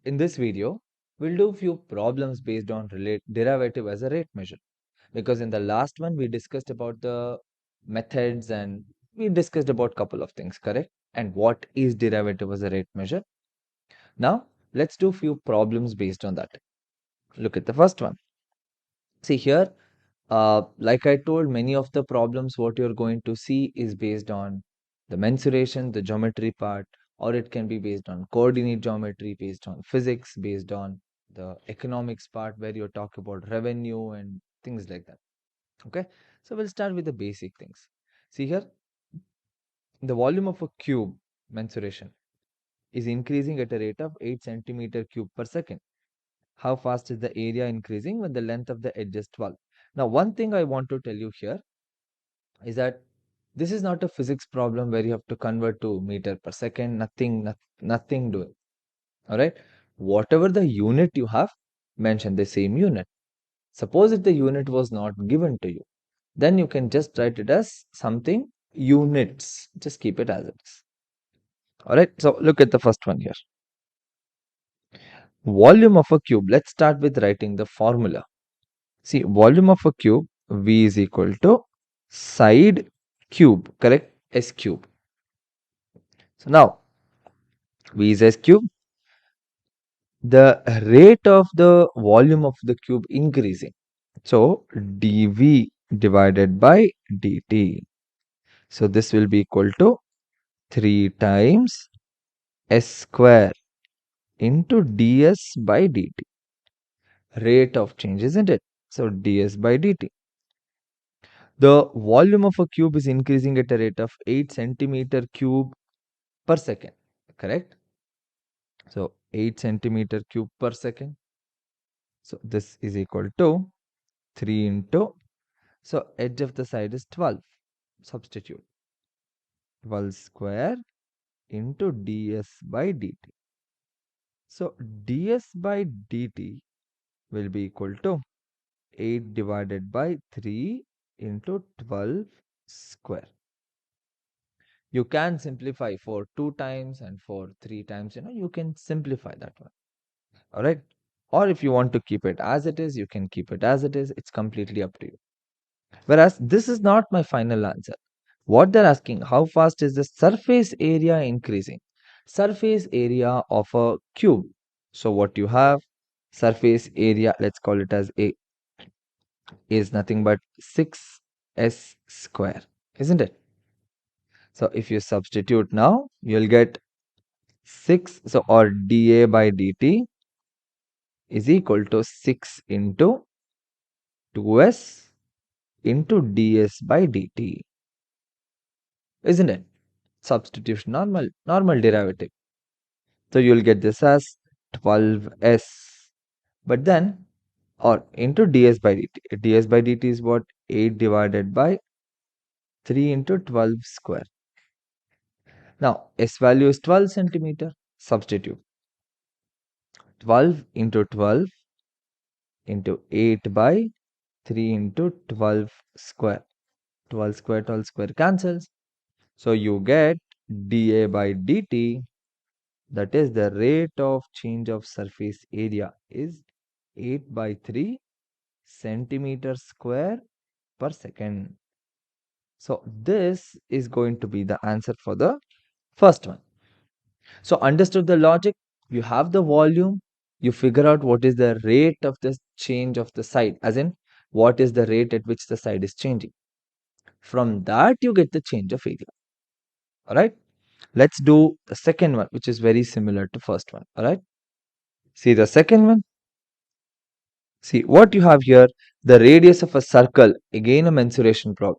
In this video, we'll do few problems based on derivative as a rate measure. Because in the last one, we discussed about the methods and we discussed about couple of things, correct? And what is derivative as a rate measure? Now, let's do few problems based on that. Look at the first one. See here, like I told, many of the problems what you're going to see is based on the mensuration, the geometry part, or it can be based on coordinate geometry, based on physics, based on the economics part where you talk about revenue and things like that. Okay, so we'll start with the basic things. See here, the volume of a cube mensuration is increasing at a rate of 8 centimeter cube per second. How fast is the area increasing when the length of the edge is 12? Now, one thing I want to tell you here is that this is not a physics problem where you have to convert to meter per second, nothing doing. All right. Whatever the unit you have, mention the same unit. Suppose if the unit was not given to you, then you can just write it as something units. Just keep it as it is. All right. So look at the first one here. Volume of a cube. Let's start with writing the formula. See, volume of a cube, V is equal to side cube, correct? S cube. So now, V is S cube. The rate of the volume of the cube increasing. So, dV divided by dt. So, this will be equal to 3 times S square into ds by dt. Rate of change, isn't it? So, ds by dt. The volume of a cube is increasing at a rate of 8 centimeter cube per second, correct? So 8 centimeter cube per second. So this is equal to 3 into, so edge of the side is 12. Substitute 12 square into ds by dt. So ds by dt will be equal to 8 divided by 3 into 12 square. You can simplify for 2 times and for 3 times, you can simplify that one. All right. Or if you want to keep it as it is, you can keep it as it is. It's completely up to you. Whereas this is not my final answer. What they're asking, how fast is the surface area increasing? Surface area of a cube. So what you have, surface area, let's call it as A, is nothing but 6s square, isn't it? So if you substitute now, you'll get 6, so or dA by dt is equal to 6 into 2s into ds by dt, isn't it? Substitution, normal derivative. So you'll get this as 12s, but then, or into ds by dt. ds by dt is what? 8 divided by 3 into 12 square. Now, s value is 12 centimeter. Substitute 12 into 12 into 8 by 3 into 12 square. 12 square cancels. So you get dA by dt, that is the rate of change of surface area, is 8 by 3 centimeter square per second. So this is going to be the answer for the first one. So understood the logic? You have the volume, you figure out what is the rate of the change of the side, as in what is the rate at which the side is changing. From that you get the change of area. All right. Let's do the second one, which is very similar to first one. All right. See the second one. See what you have here. The radius of a circle, again a mensuration problem,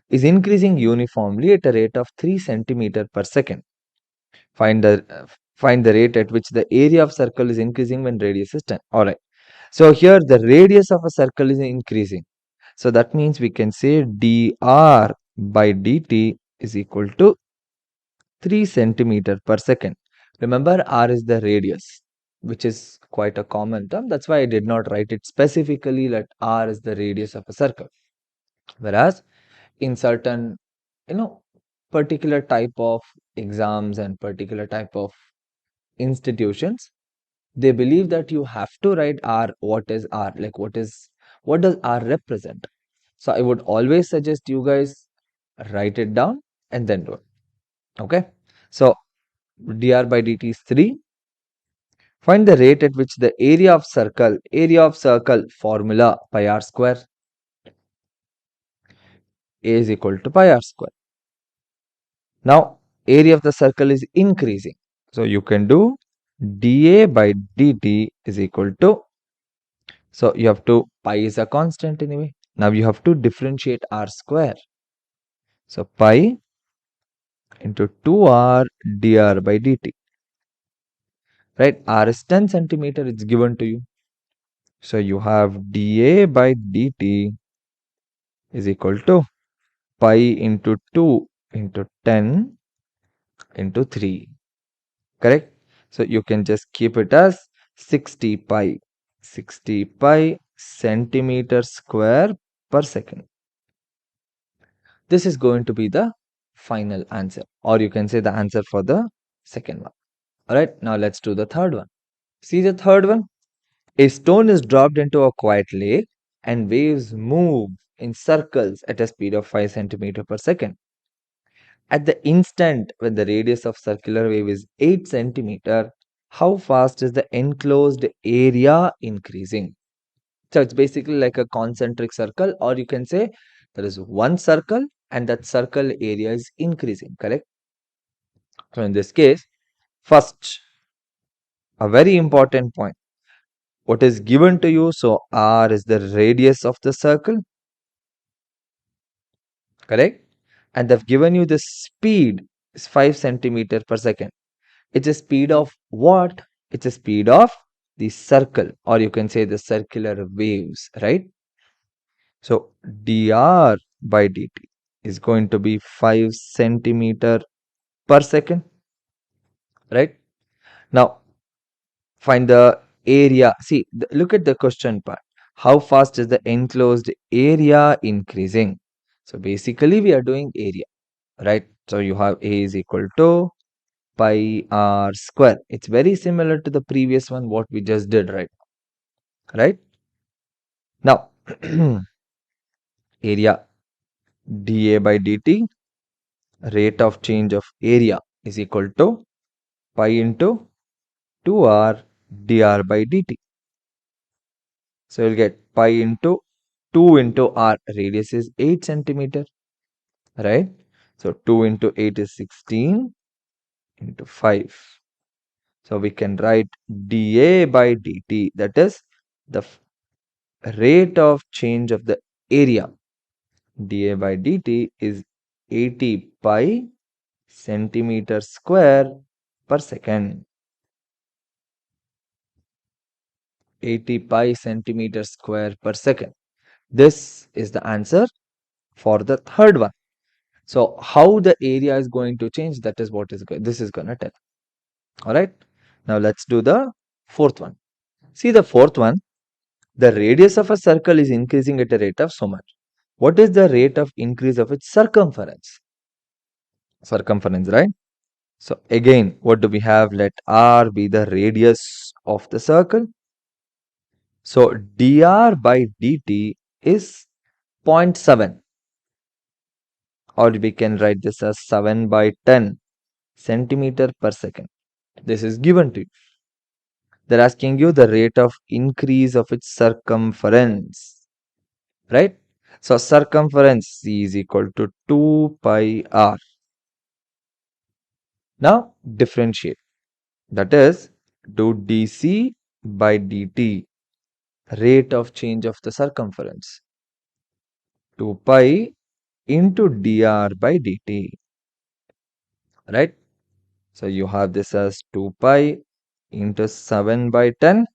is increasing uniformly at a rate of 3 centimeter per second. Find the rate at which the area of circle is increasing when radius is 10. All right. So here the radius of a circle is increasing. So that means we can say dr by dt is equal to 3 centimeter per second. Remember, r is the radius, which is quite a common term. That's why I did not write it specifically that r is the radius of a circle. Whereas in certain, particular type of exams and particular type of institutions, They believe that you have to write R. What is R? Like what does R represent? So I would always suggest you guys write it down and then do it. Okay. So dr by dt is 3. Find the rate at which the area of circle formula pi r square, a is equal to pi r square. Now area of the circle is increasing. So you can do dA by dt is equal to, so you have to, pi is a constant anyway. Now you have to differentiate r square. So pi into 2r dr by dt. Right? R is 10 centimeter, it's given to you. So you have dA by dt is equal to pi into 2 into 10 into 3. Correct? So you can just keep it as 60 pi. 60 pi centimeter square per second. This is going to be the final answer, or you can say the answer for the second one. Alright, now let's do the third one. See the third one? A stone is dropped into a quiet lake and waves move in circles at a speed of 5 centimeter per second. At the instant when the radius of circular wave is 8 centimeter, how fast is the enclosed area increasing? So it's basically like a concentric circle, or you can say there is one circle and that circle area is increasing, correct? So in this case, first, a very important point. What is given to you? So r is the radius of the circle, correct? And they've given you the speed is 5 centimeter per second. It's a speed of what? It's a speed of the circle, or you can say the circular waves, right? So dr by dt is going to be 5 centimeter per second, right? Now find the area. See, look at the question part. How fast is the enclosed area increasing? So basically we are doing area, right? So you have A is equal to pi r square. It's very similar to the previous one what we just did, right? Now area dA by dt, rate of change of area is equal to pi into 2r dr by dt. So you'll get pi into 2 into r, radius is 8 centimeter, right? So 2 into 8 is 16 into 5. So we can write dA by dt, that is the rate of change of the area. dA by dt is 80 pi centimeter square per second. 80 pi centimeter square per second. This is the answer for the third one. So how the area is going to change, that is what is this is going to tell. All right. Now let's do the fourth one. See the fourth one. The radius of a circle is increasing at a rate of so much. What is the rate of increase of its circumference? Circumference, right? So again, what do we have? Let r be the radius of the circle. So dr by dt is 0.7, or we can write this as 7 by 10 centimeter per second. This is given to you. They're asking you the rate of increase of its circumference, right? So circumference C is equal to 2 pi r. Now differentiate. That is, do dc by dt, rate of change of the circumference, 2 pi into dr by dt, right? So you have this as 2 pi into 7 by 10,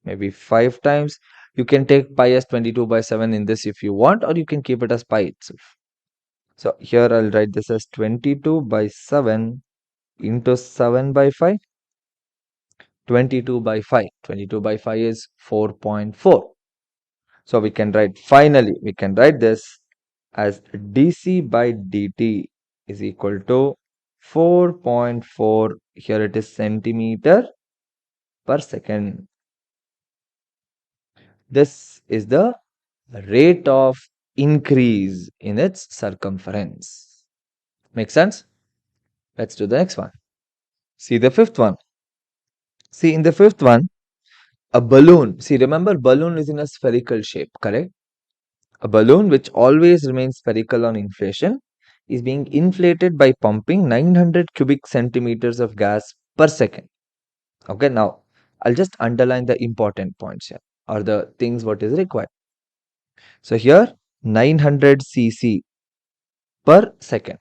maybe 5 times. You can take pi as 22 by 7 in this if you want, or you can keep it as pi itself. So here I'll write this as 22 by 7 into 7 by 5. 22 by 5. 22 by 5 is 4.4. So we can write, finally, we can write this as dc by dt is equal to 4.4. Here it is centimeter per second. This is the rate of increase in its circumference. Make sense? Let's do the next one. See the fifth one. See in the fifth one, a balloon. See, remember balloon is in a spherical shape, correct? A balloon which always remains spherical on inflation is being inflated by pumping 900 cubic centimeters of gas per second. Okay, now I'll just underline the important points here or the things what is required. So here 900 cc per second.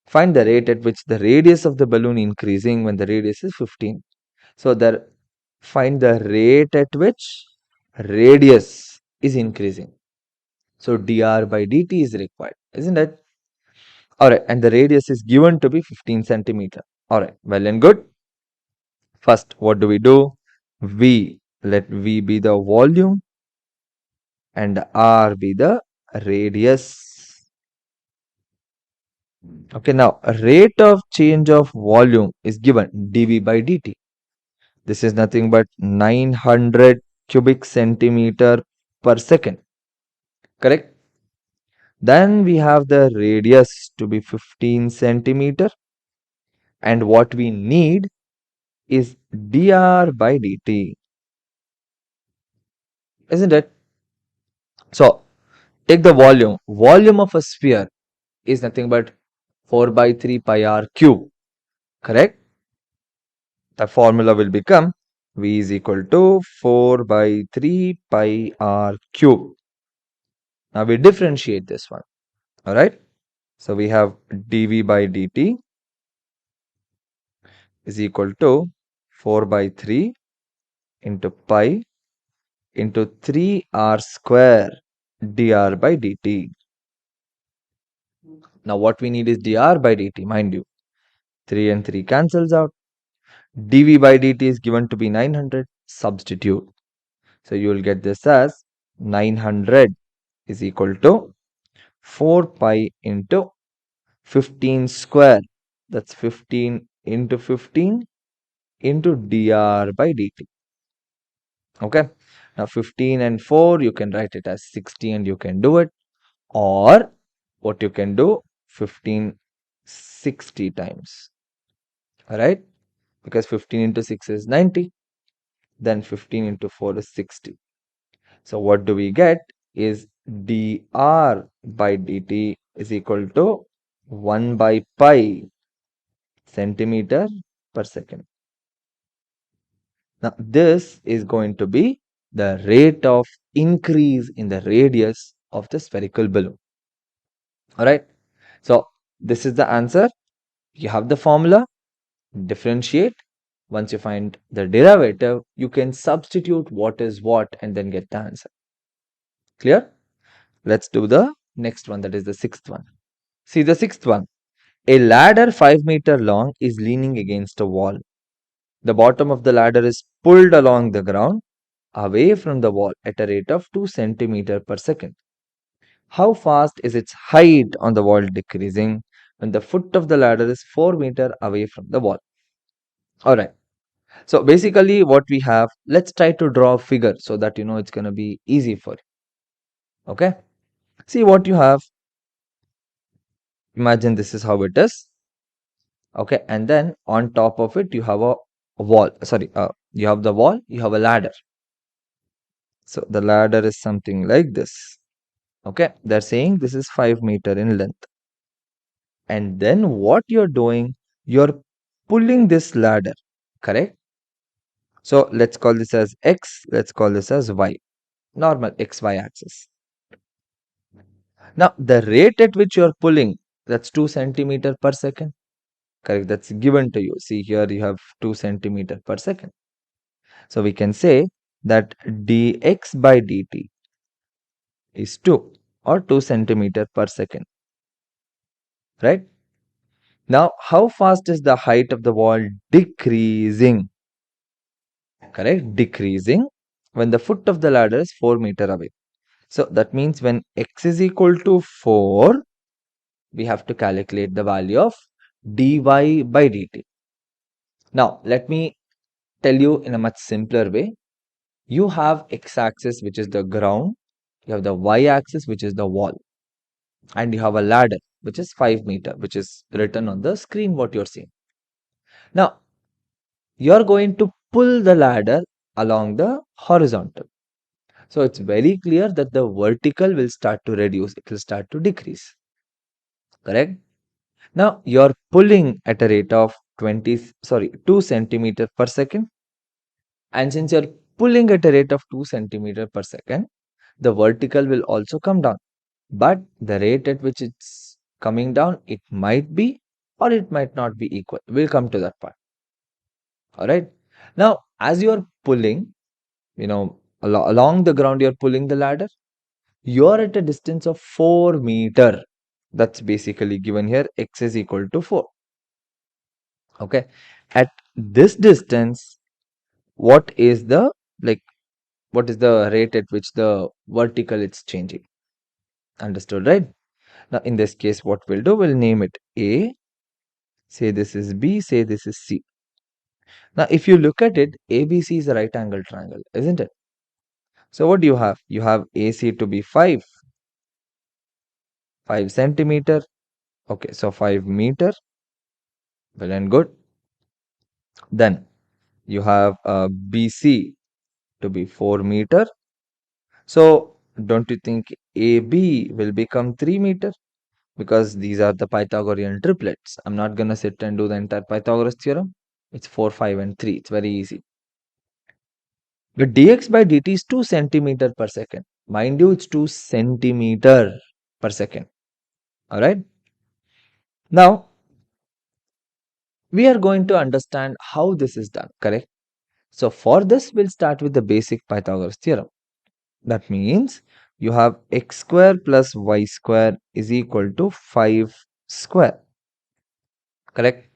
Find the rate at which the radius of the balloon increasing when the radius is 15. So there, find the rate at which radius is increasing. So dr by dt is required, isn't it? Alright, and the radius is given to be 15 centimeter. Alright, well and good. First, what do we do? Let V be the volume and R be the radius. Okay, now rate of change of volume is given dV by dt. This is nothing but 900 cubic centimeter per second. Correct? Then we have the radius to be 15 centimeter. And what we need is dr by dt. Isn't it? So, take the volume. Volume of a sphere is nothing but 4 by 3 pi r cube. Correct? The formula will become V is equal to 4 by 3 pi r cube. Now we differentiate this one. Alright? So we have dV by dt is equal to 4 by 3 into pi into 3r square dr by dt. Now what we need is dr by dt, mind you. 3 and 3 cancels out. dV by dt is given to be 900. Substitute. So you will get this as 900 is equal to 4 pi into 15 square. That's 15 into 15 into dr by dt. Okay. Now 15 and 4 you can write it as 60 and you can do it. Or what you can do, 15 60 times. Alright. Because 15 into 6 is 90. Then 15 into 4 is 60. So what do we get is dr by dt is equal to 1 by pi centimeter per second. Now this is going to be the rate of increase in the radius of the spherical balloon. Alright. So this is the answer. You have the formula. Differentiate. Once you find the derivative, you can substitute what is what and then get the answer. Clear? Let's do the next one, that is the sixth one. See the sixth one. A ladder 5 meter long is leaning against a wall. The bottom of the ladder is pulled along the ground away from the wall at a rate of 2 centimeter per second. How fast is its height on the wall decreasing when the foot of the ladder is 4 meter away from the wall? Alright. So basically what we have, let's try to draw a figure so that you know it's going to be easy for you. Okay. See what you have. Imagine this is how it is. Okay. And then on top of it, you have a wall. Sorry. You have the wall, you have a ladder. So the ladder is something like this. Okay. They're saying this is 5 meter in length. And then what you're doing, you're pulling this ladder. Correct. So let's call this as X. Let's call this as Y. Normal XY axis. Now, the rate at which you are pulling, that's 2 centimeter per second. Correct, that's given to you. See here you have 2 centimeter per second. So, we can say that dx by dt is 2 or 2 centimeter per second. Right? Now, how fast is the height of the wall decreasing? Correct, decreasing when the foot of the ladder is 4 meter away. So, that means when x is equal to 4, we have to calculate the value of dy by dt. Now, let me tell you in a much simpler way. You have x-axis, which is the ground. You have the y-axis, which is the wall. And you have a ladder, which is 5 meter, which is written on the screen what you're seeing. Now, you're going to pull the ladder along the horizontal. So it's very clear that the vertical will start to reduce. It will start to decrease. Correct? Now, you're pulling at a rate of 2 centimeter per second. And since you're pulling at a rate of 2 centimeter per second, the vertical will also come down. But the rate at which it's coming down, it might be or it might not be equal. We'll come to that part. All right. Now, as you're pulling, along the ground, you're pulling the ladder. You're at a distance of 4 meter. That's basically given here. X is equal to 4. Okay. At this distance, what is the like what is the rate at which the vertical is changing? Understood, right? Now, in this case, what we'll do, we'll name it A, say this is B, say this is C. Now, if you look at it, ABC is a right angle triangle, isn't it? So, what do you have? You have AC to be 5 centimeter. Okay, so 5 meter. Well and good. Then you have BC to be 4 meter. So, don't you think AB will become 3 meter? Because these are the Pythagorean triplets. I'm not going to sit and do the entire Pythagoras theorem. It's 4, 5 and 3. It's very easy. The dx by dt is 2 centimeter per second. Mind you, it's 2 centimeter per second. Alright. Now, we are going to understand how this is done, correct? So, for this, we'll start with the basic Pythagoras theorem. That means you have x square plus y square is equal to 5 square. Correct?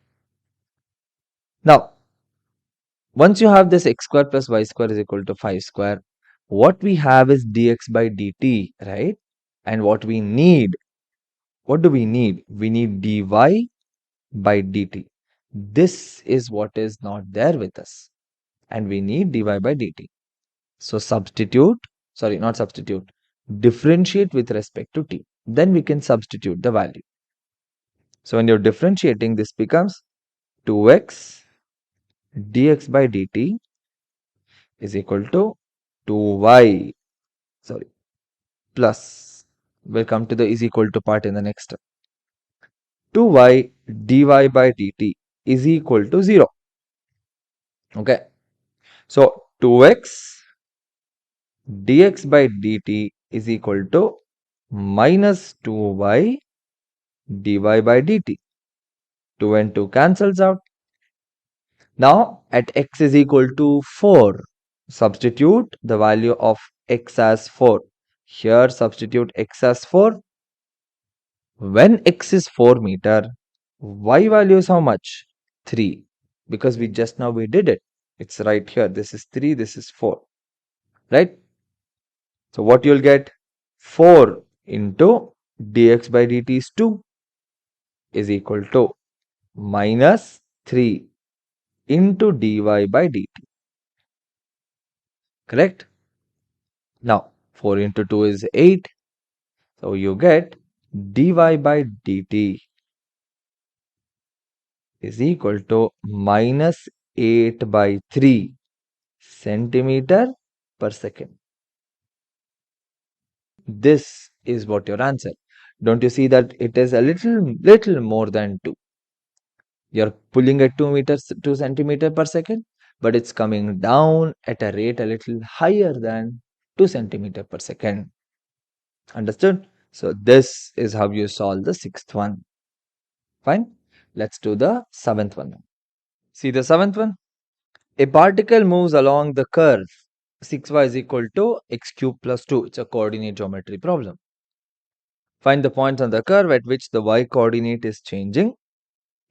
Now, once you have this x square plus y square is equal to 5 square, what we have is dx by dt, right? And what do we need? We need dy by dt. This is what is not there with us. And we need dy by dt. So differentiate with respect to t. Then we can substitute the value. So when you're differentiating, this becomes 2x dx by dt is equal to 2y, plus, we'll come to the is equal to part in the next step. 2y dy by dt is equal to 0. Okay. So 2x dx by dt is equal to minus 2y dy by dt. 2 and 2 cancels out. Now at x is equal to 4, substitute the value of x as 4. Here substitute x as 4. When x is 4 meter, y value is how much? 3. Because we did it. It's right here. This is 3, this is 4. Right? So what you'll get? 4 into dx by dt is 2 is equal to minus 3 into dy by dt. Correct? Now 4 into 2 is 8. So you get dy by dt is equal to minus 8 by 3 centimeter per second. This is what your answer. Don't you see that it is a little more than 2? You're pulling at 2 centimeter per second, but it's coming down at a rate a little higher than 2 centimeter per second. Understood? So this is how you solve the 6th one. Fine. Let's do the 7th one. See the 7th one? A particle moves along the curve 6y is equal to x cube plus 2. It's a coordinate geometry problem. Find the points on the curve at which the y coordinate is changing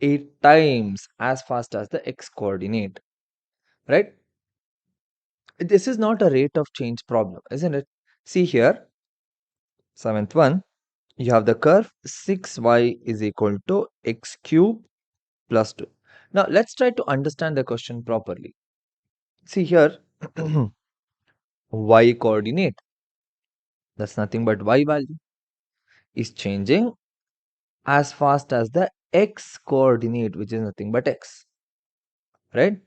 8 times as fast as the x coordinate. Right? This is not a rate of change problem, isn't it? See here, 7th one, you have the curve 6y is equal to x cube plus 2. Now, let's try to understand the question properly. See here, y coordinate, that's nothing but y value, is changing as fast as the x coordinate, which is nothing but x, right?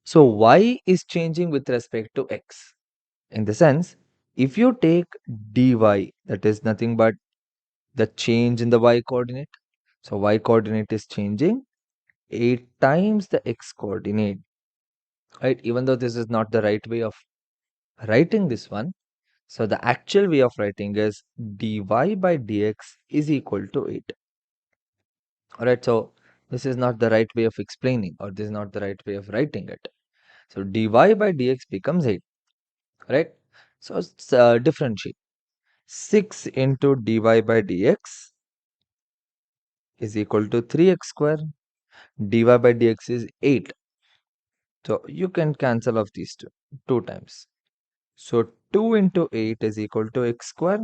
So y is changing with respect to x. In the sense, if you take dy, that is nothing but the change in the y coordinate. So y coordinate is changing 8 times the x coordinate, right? Even though this is not the right way of writing this one, so the actual way of writing is dy by dx is equal to 8. All right, so this is not the right way of explaining, or this is not the right way of writing it. So dy by dx becomes 8, right? So differentiate. 6 into dy by dx is equal to 3x square. Dy by dx is 8. So you can cancel off these two times. So 2 into 8 is equal to x square.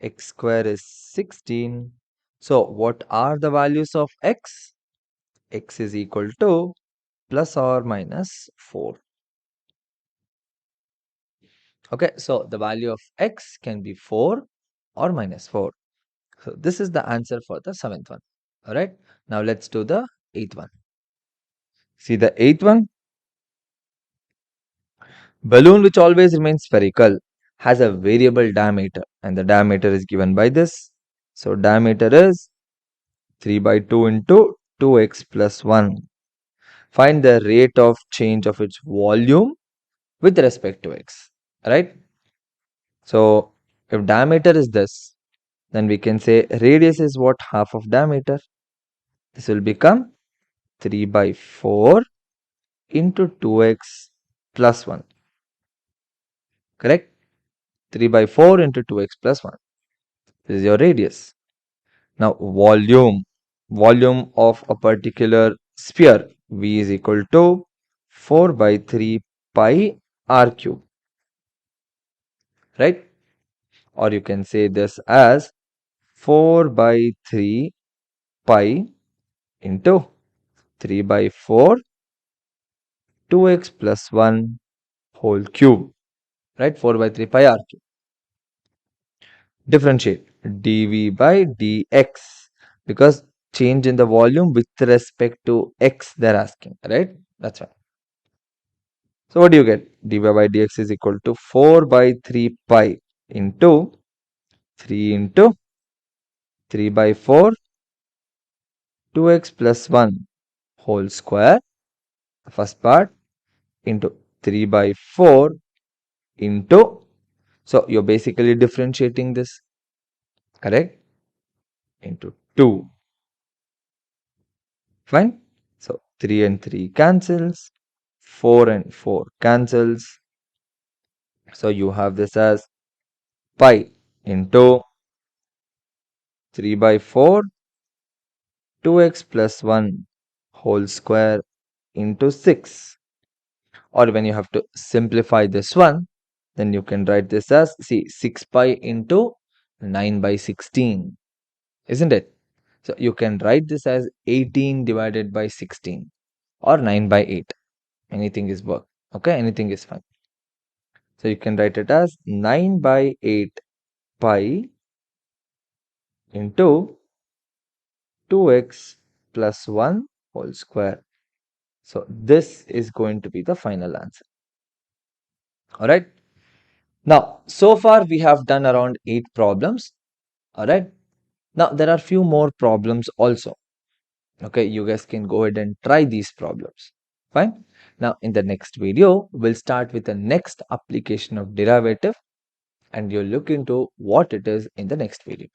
X square is 16. So what are the values of x? X is equal to plus or minus 4. Okay, so the value of x can be 4 or minus 4. So this is the answer for the 7th one. All right, now let's do the 8th one. See the 8th one? Balloon which always remains spherical has a variable diameter, and the diameter is given by this. So diameter is 3 by 2 into 2x plus 1. Find the rate of change of its volume with respect to x, right? So if diameter is this, then we can say radius is what? Half of diameter. This will become 3 by 4 into 2x plus 1, correct? 3 by 4 into 2x plus 1. This is your radius. Now volume of a particular sphere, V is equal to 4 by 3 pi r cube, right? Or you can say this as 4 by 3 pi into 3 by 4 2x plus 1 whole cube, right? 4 by 3 pi r cube. Differentiate dv by dx, because change in the volume with respect to x they're asking, right? That's right. So what do you get? dy by dx is equal to 4 by 3 pi into 3 into 3 by 4 2x plus 1 whole square, the first part, into 3 by 4 into, so you're basically differentiating this, correct, into 2. Fine. So 3 and 3 cancels, 4 and 4 cancels. So you have this as pi into 3 by 4 2x plus 1 whole square into 6. Or when you have to simplify this one, then you can write this as, see, 6 pi into 9 by 16, isn't it? So you can write this as 18 divided by 16 or 9 by 8. Anything is work. Okay, anything is fine. So you can write it as 9 by 8 pi into 2x plus 1 whole square. So this is going to be the final answer. All right. Now, so far we have done around 8 problems. All right. Now, there are few more problems also. Okay, you guys can go ahead and try these problems. Fine. Now, in the next video, we'll start with the next application of derivative, and you'll look into what it is in the next video.